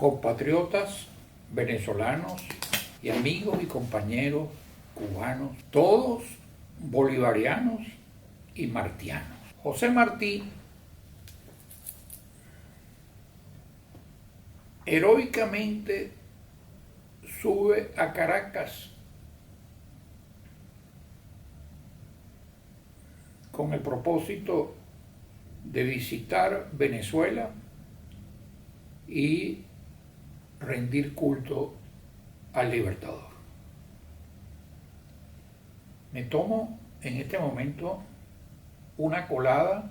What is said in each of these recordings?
compatriotas venezolanos y amigos y compañeros cubanos, todos bolivarianos y martianos. José Martí heroicamente sube a Caracas con el propósito de visitar Venezuela y rendir culto al Libertador. Me tomo en este momento una colada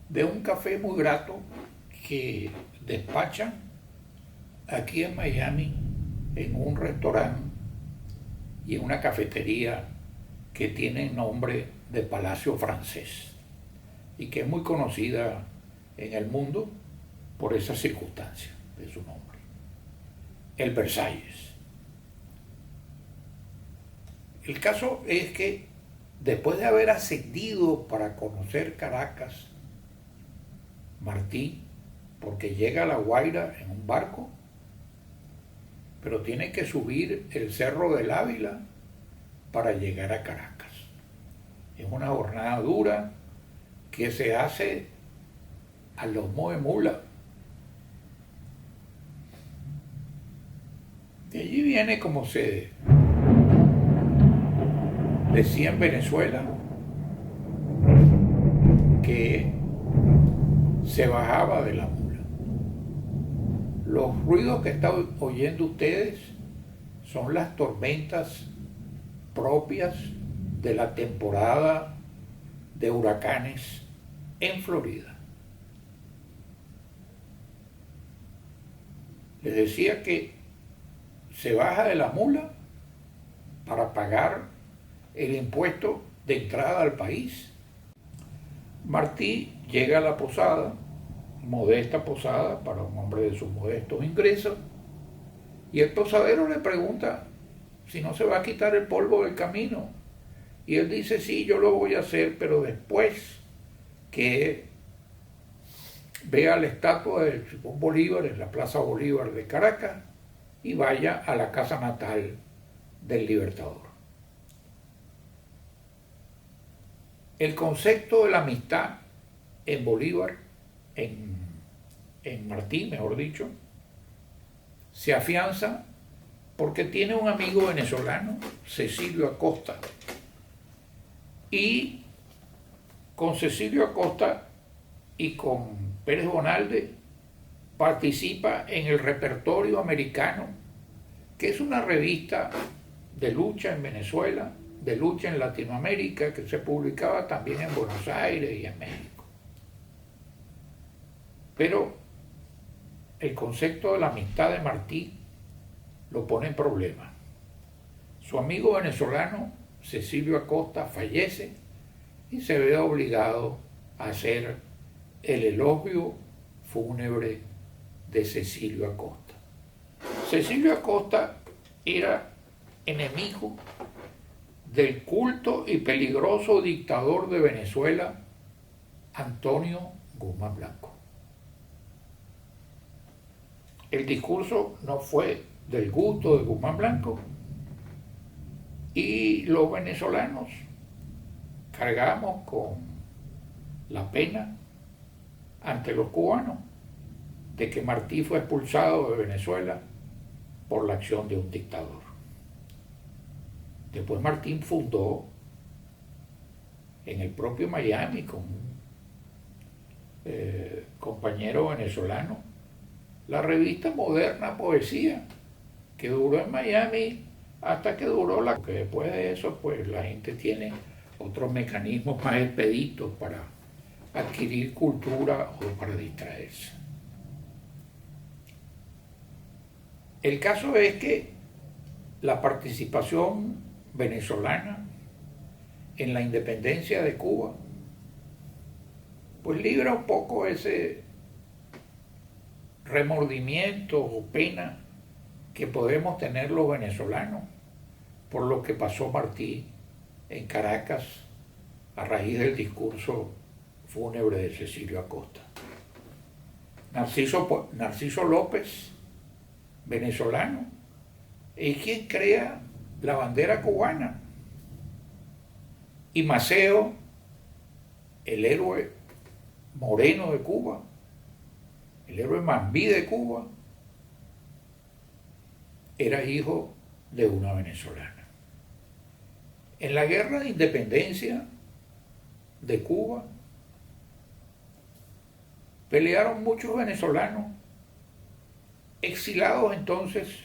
de un café muy grato que despachan aquí en Miami en un restaurante y en una cafetería que tiene nombre de Palacio Francés y que es muy conocida en el mundo por esa circunstancia de su nombre, el Versalles. El caso es que después de haber ascendido para conocer Caracas, Martí, porque llega a La Guaira en un barco, pero tiene que subir el Cerro del Ávila para llegar a Caracas. Es una jornada dura que se hace a lomo de mula. De allí viene, como se decía en Venezuela, que se bajaba de la mula. Los ruidos que están oyendo ustedes son las tormentas propias de la temporada de huracanes en Florida. Les decía que se baja de la mula para pagar el impuesto de entrada al país. Martí llega a la posada, modesta posada para un hombre de sus modestos ingresos, y el posadero le pregunta si no se va a quitar el polvo del camino. Y él dice, sí, yo lo voy a hacer, pero después que vea la estatua de Simón Bolívar en la Plaza Bolívar de Caracas y vaya a la casa natal del Libertador. El concepto de la amistad en Bolívar, en Martí, mejor dicho, se afianza porque tiene un amigo venezolano, Cecilio Acosta, y con Cecilio Acosta y con Pérez Bonalde participa en el Repertorio Americano, que es una revista de lucha en Venezuela, de lucha en Latinoamérica, que se publicaba también en Buenos Aires y en México. Pero el concepto de la amistad de Martí lo pone en problema. Su amigo venezolano, Cecilio Acosta, fallece y se ve obligado a hacer el elogio fúnebre de Cecilio Acosta. Cecilio Acosta era enemigo del culto y peligroso dictador de Venezuela, Antonio Guzmán Blanco. El discurso no fue del gusto de Guzmán Blanco y los venezolanos cargamos con la pena ante los cubanos de que Martí fue expulsado de Venezuela por la acción de un dictador. Después Martín fundó en el propio Miami con un compañero venezolano la revista Moderna Poesía, que duró en Miami hasta que duró que después de eso pues la gente tiene otros mecanismos más expeditos para adquirir cultura o para distraerse. El caso es que la participación venezolana en la independencia de Cuba pues libra un poco ese remordimiento o pena que podemos tener los venezolanos por lo que pasó Martí en Caracas a raíz del discurso fúnebre de Cecilio Acosta. Narciso López, venezolano, es quien crea la bandera cubana. Y Maceo, el héroe moreno de Cuba, el héroe Mambí de Cuba, era hijo de una venezolana. En la guerra de independencia de Cuba pelearon muchos venezolanos, exilados entonces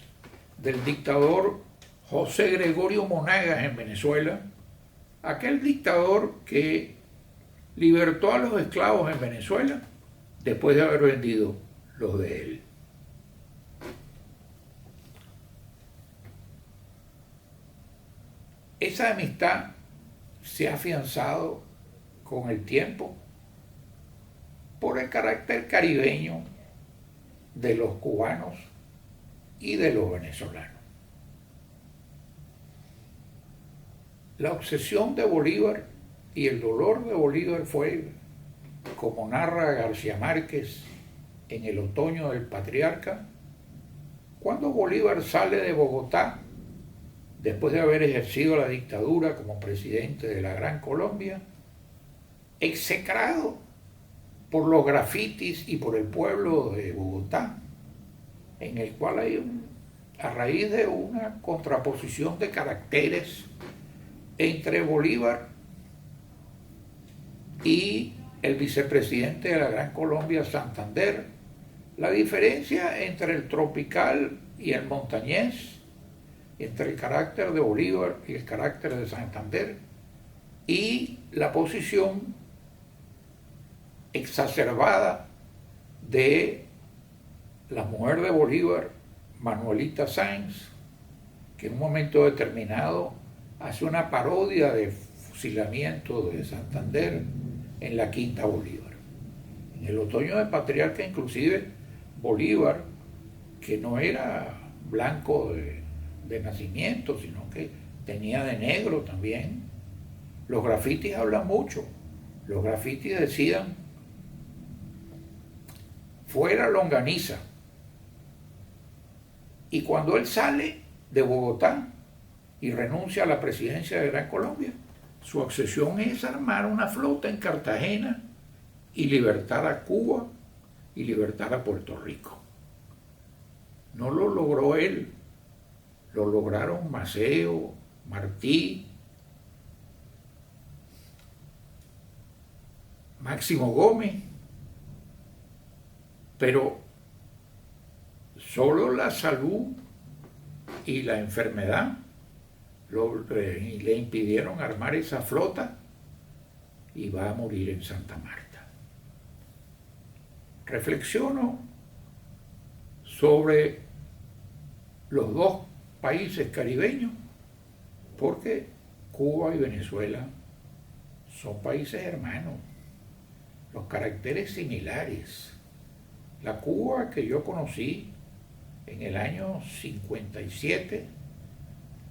del dictador José Gregorio Monagas en Venezuela, aquel dictador que libertó a los esclavos en Venezuela después de haber vendido los de él. Esa amistad se ha afianzado con el tiempo por el carácter caribeño de los cubanos y de los venezolanos. La obsesión de Bolívar y el dolor de Bolívar fue, como narra García Márquez en El otoño del patriarca, cuando Bolívar sale de Bogotá después de haber ejercido la dictadura como presidente de la Gran Colombia, execrado por los grafitis y por el pueblo de Bogotá, en el cual hay a raíz de una contraposición de caracteres entre Bolívar y el vicepresidente de la Gran Colombia, Santander, la diferencia entre el tropical y el montañés, entre el carácter de Bolívar y el carácter de Santander, y la posición exacerbada de la mujer de Bolívar, Manuelita Sáenz, que en un momento determinado hace una parodia de fusilamiento de Santander en la Quinta Bolívar. En el otoño del patriarca, inclusive, Bolívar, que no era blanco de nacimiento, sino que tenía de negro también, los grafitis hablan mucho. Los grafitis decían: fuera longaniza. Y cuando él sale de Bogotá y renuncia a la presidencia de Gran Colombia, su obsesión es armar una flota en Cartagena y libertar a Cuba y libertar a Puerto Rico. No lo logró él, lo lograron Maceo, Martí, Máximo Gómez, pero solo la salud y la enfermedad le impidieron armar esa flota y va a morir en Santa Marta. Reflexiono sobre los dos países caribeños porque Cuba y Venezuela son países hermanos, los caracteres similares. La Cuba que yo conocí en el año 57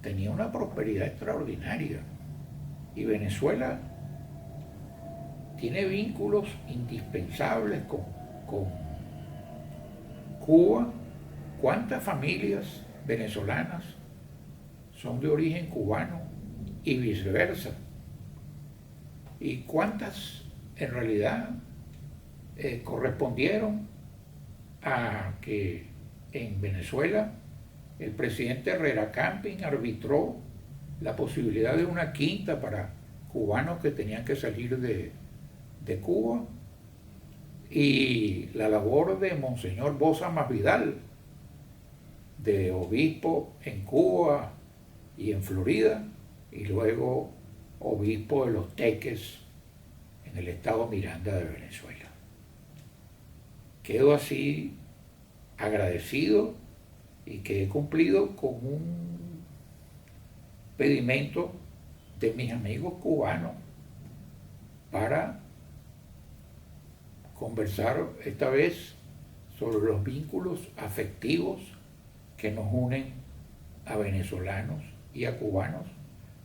tenía una prosperidad extraordinaria y Venezuela tiene vínculos indispensables con Cuba. ¿Cuántas familias venezolanas son de origen cubano y viceversa? ¿Y cuántas en realidad correspondieron a que en Venezuela el presidente Herrera Camping arbitró la posibilidad de una quinta para cubanos que tenían que salir de Cuba, y la labor de Monseñor Boza Masvidal, de obispo en Cuba y en Florida, y luego obispo de Los Teques en el estado Miranda de Venezuela. Quedo así agradecido y que he cumplido con un pedimento de mis amigos cubanos para conversar esta vez sobre los vínculos afectivos que nos unen a venezolanos y a cubanos,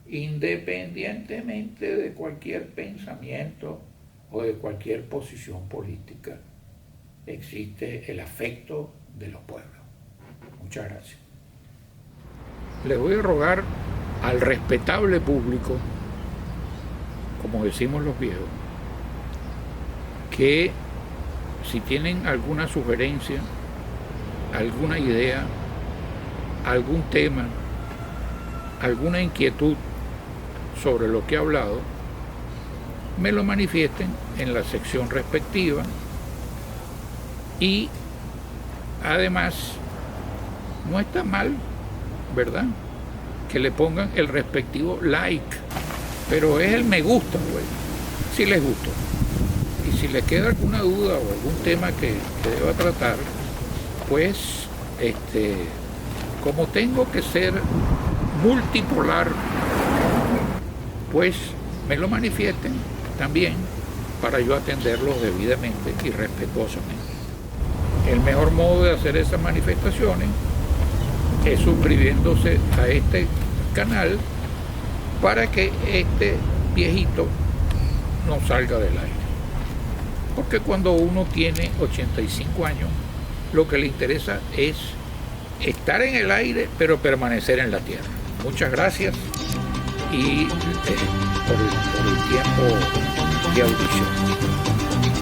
independientemente de cualquier pensamiento o de cualquier posición política existe el afecto de los pueblos. Muchas gracias. Les voy a rogar al respetable público, como decimos los viejos, que si tienen alguna sugerencia, alguna idea, algún tema, alguna inquietud sobre lo que he hablado, me lo manifiesten en la sección respectiva y además no está mal, ¿verdad?, que le pongan el respectivo like, pero es el me gusta, pues, si les gustó. Y si les queda alguna duda o algún tema que deba tratar, pues como tengo que ser multipolar, pues me lo manifiesten también para yo atenderlos debidamente y respetuosamente. El mejor modo de hacer esas manifestaciones es suscribiéndose a este canal para que este viejito no salga del aire. Porque cuando uno tiene 85 años, lo que le interesa es estar en el aire, pero permanecer en la tierra. Muchas gracias y por el tiempo de audición.